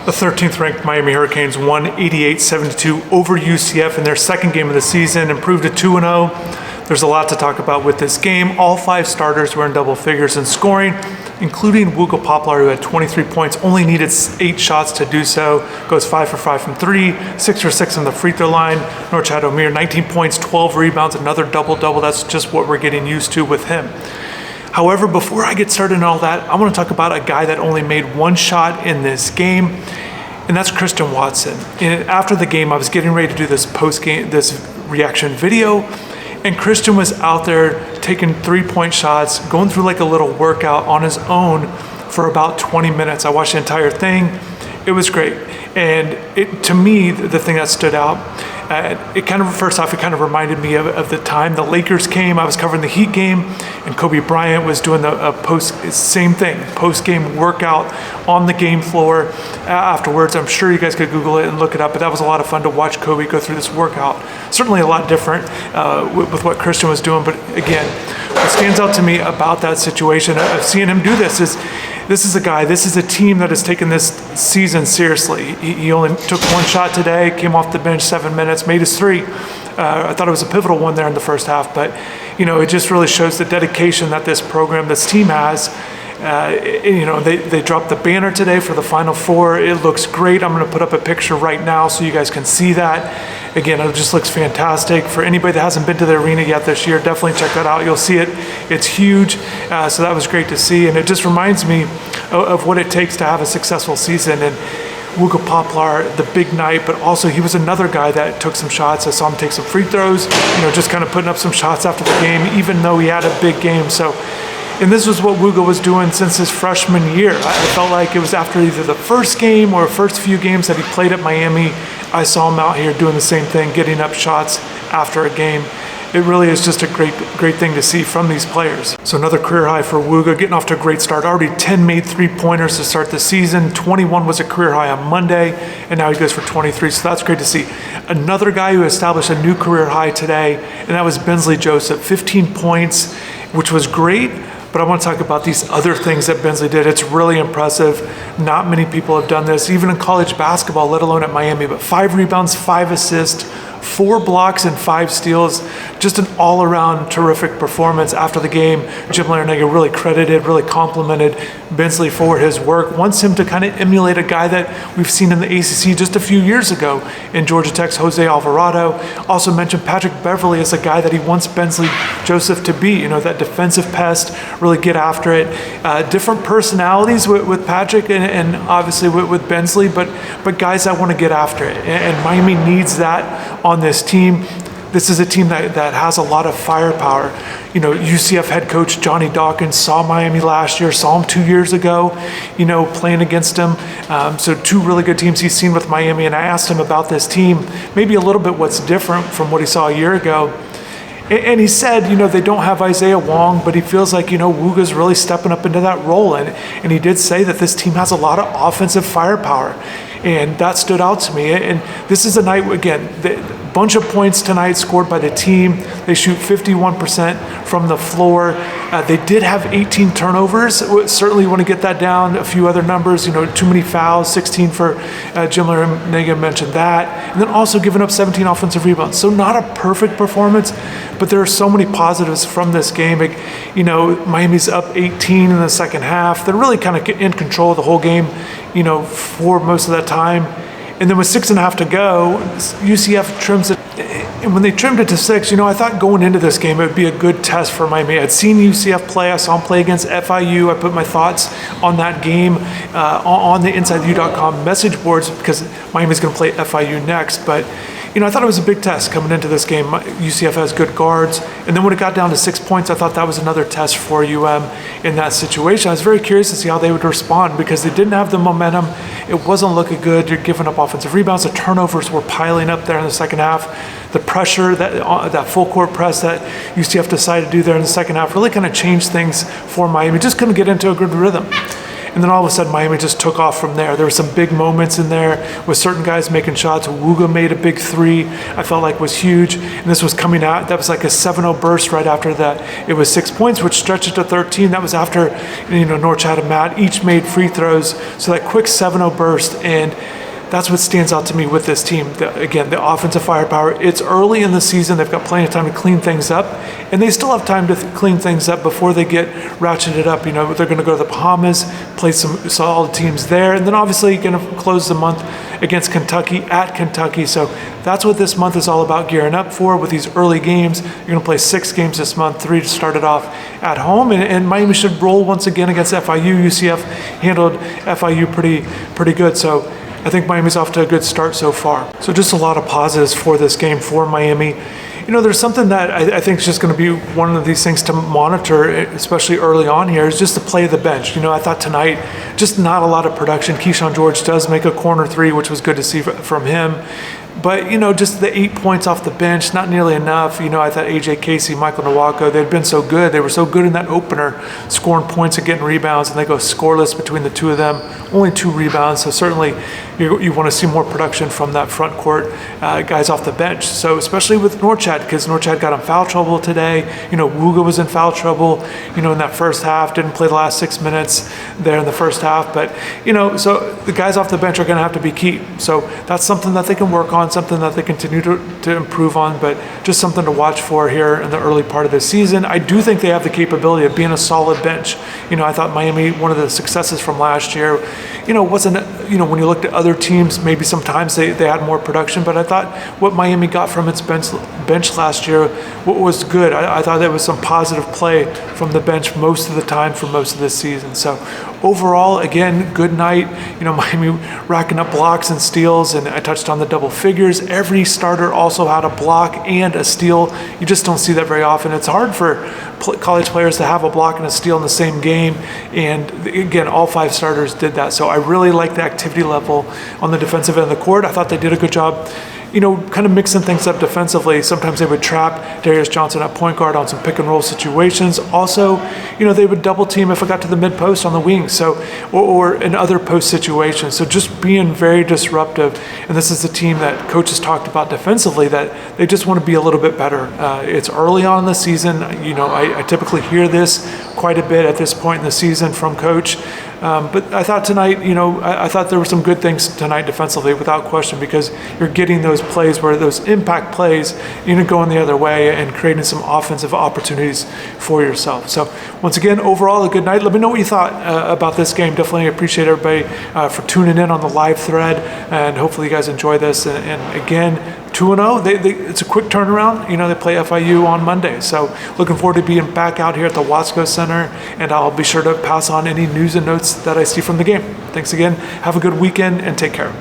The 13th ranked Miami Hurricanes won 88-72 over UCF in their second game of the season, improved to 2-0. There's a lot to talk about with this game. All 5 starters were in double figures in scoring, including Wooga, who had 23 points, only needed 8 shots to do so. Goes 5 for 5 from 3, 6 for 6 on the free throw line. Norchad Omier, 19 points, 12 rebounds, another double-double. That's just what we're getting used to with him. However, before I get started on all that, I want to talk about a guy that only made 1 shot in this game, and that's Christian Watson. And after the game, I was getting ready to do this reaction video, and Christian was out there taking 3-point shots, going through like a little workout on his own for about 20 minutes. I watched the entire thing. It was great. And to me, the thing that stood out, first off, it kind of reminded me of the time the Lakers came. I was covering the Heat game, and Kobe Bryant was doing the post-game workout on the game floor afterwards. I'm sure you guys could Google it and look it up, but that was a lot of fun to watch Kobe go through this workout. Certainly a lot different with what Christian was doing, but again, what stands out to me about that situation of seeing him do this is this is a team that has taken this season seriously. He only took 1 shot today, came off the bench 7 minutes, made his 3. I thought it was a pivotal one there in the first half, but it just really shows the dedication that this program, this team has. They dropped the banner today for the Final Four. It looks great. I'm going to put up a picture right now so you guys can see that. Again, it just looks fantastic. For anybody that hasn't been to the arena yet this year, definitely check that out. You'll see it. It's huge. So that was great to see. And it just reminds me of what it takes to have a successful season. And Wooga Poplar, the big night, but also he was another guy that took some shots. I saw him take some free throws, just kind of putting up some shots after the game, even though he had a big game. And this was what Wooga was doing since his freshman year. I felt like it was after either the first game or first few games that he played at Miami, I saw him out here doing the same thing, getting up shots after a game. It really is just a great thing to see from these players. So another career high for Wooga, getting off to a great start. Already 10 made 3-pointers to start the season. 21 was a career high on Monday, and now he goes for 23, so that's great to see. Another guy who established a new career high today, and that was Bensley Joseph, 15 points, which was great. But I want to talk about these other things that Bensley did. It's really impressive. Not many people have done this, even in college basketball, let alone at Miami. But 5 rebounds, 5 assists, 4 blocks, and 5 steals. Just an all-around terrific performance after the game. Jim Larrañaga really credited, really complimented Bensley for his work. Wants him to kind of emulate a guy that we've seen in the ACC just a few years ago in Georgia Tech's Jose Alvarado. Also mentioned Patrick Beverly as a guy that he wants Bensley Joseph to be. That defensive pest, really get after it. Different personalities with Patrick and obviously with Bensley, but guys that want to get after it. And Miami needs that on this team. This is a team that has a lot of firepower. UCF head coach Johnny Dawkins saw Miami last year, saw him 2 years ago, playing against him. So 2 really good teams he's seen with Miami, and I asked him about this team, maybe a little bit what's different from what he saw a year ago. And he said, they don't have Isaiah Wong, but he feels like, Wooga's really stepping up into that role. And he did say that this team has a lot of offensive firepower. And that stood out to me. And this is a night, again, bunch of points tonight scored by the team. They shoot 51% from the floor. They did have 18 turnovers. Certainly want to get that down. A few other numbers, too many fouls, 16 for Jim Larrañaga mentioned that. And then also giving up 17 offensive rebounds. So not a perfect performance, but there are so many positives from this game. Miami's up 18 in the second half. They're really kind of in control of the whole game, for most of that time. And then with 6.5 to go, UCF trims it. And when they trimmed it to 6, I thought going into this game, it would be a good test for Miami. I'd seen UCF play. I saw them play against FIU. I put my thoughts on that game on the InsideTheU.com message boards because Miami's going to play FIU next. But, I thought it was a big test coming into this game. UCF has good guards. And then when it got down to 6 points, I thought that was another test for UM in that situation. I was very curious to see how they would respond because they didn't have the momentum. It wasn't looking good. You're giving up offensive rebounds. The turnovers were piling up there in the second half. The pressure, that full court press that UCF decided to do there in the second half really kind of changed things for Miami. Just couldn't get into a good rhythm. And then all of a sudden, Miami just took off from there. There were some big moments in there with certain guys making shots. Wooga made a big three, I felt like was huge. And this was coming out, that was like a 7-0 burst right after that. It was 6 points, which stretched it to 13. That was after, Norchad and Matt each made free throws. So that quick 7-0 burst, and that's what stands out to me with this team. Again, the offensive firepower. It's early in the season. They've got plenty of time to clean things up, and they still have time to clean things up before they get ratcheted up. They're going to go to the Bahamas, play some solid teams there, and then obviously going to close the month against Kentucky at Kentucky. So that's what this month is all about, gearing up for with these early games. You're going to play 6 games this month, 3 to start it off at home, and Miami should roll once again against FIU. UCF handled FIU pretty good. So I think Miami's off to a good start so far. So just a lot of positives for this game for Miami. There's something that I think is just going to be one of these things to monitor, especially early on here, is just the play of the bench. I thought tonight, just not a lot of production. Keyshawn George does make a corner three, which was good to see from him. But, just the 8 points off the bench, not nearly enough. I thought A.J. Casey, Michael Nwako, they'd been so good. They were so good in that opener, scoring points and getting rebounds, and they go scoreless between the two of them. Only 2 rebounds, so certainly you want to see more production from that front court guys off the bench. So especially with Norchad, because Norchad got in foul trouble today. Wooga was in foul trouble, in that first half, didn't play the last 6 minutes there in the first half. But, so the guys off the bench are going to have to be key. So that's something that they can work on, something that they continue to improve on, but just something to watch for here in the early part of the season. I do think they have the capability of being a solid bench. I thought Miami, one of the successes from last year, wasn't, when you looked at other teams, maybe sometimes they had more production, but I thought what Miami got from its bench last year was good. I thought there was some positive play from the bench most of the time for most of this season. So overall, again, good night. Miami racking up blocks and steals, and I touched on the double figures. Every starter also had a block and a steal. You just don't see that very often. It's hard for college players to have a block and a steal in the same game, and again, all 5 starters did that. So I really like the activity level on the defensive end of the court. I thought they did a good job kind of mixing things up defensively. Sometimes they would trap Darius Johnson at point guard on some pick and roll situations. Also, they would double team if it got to the mid post on the wings, or in other post situations. So just being very disruptive. And this is a team that coaches talked about defensively, that they just want to be a little bit better. It's early on in the season. I typically hear this quite a bit at this point in the season from coach. But I thought tonight, I thought there were some good things tonight defensively, without question, because you're getting those plays where those impact plays, going the other way and creating some offensive opportunities for yourself. So once again, overall, a good night. Let me know what you thought about this game. Definitely appreciate everybody for tuning in on the live thread, and hopefully you guys enjoy this. And again, 2-0, it's a quick turnaround. They play FIU on Monday. So looking forward to being back out here at the Wasco Center, and I'll be sure to pass on any news and notes that I see from the game. Thanks again. Have a good weekend and take care.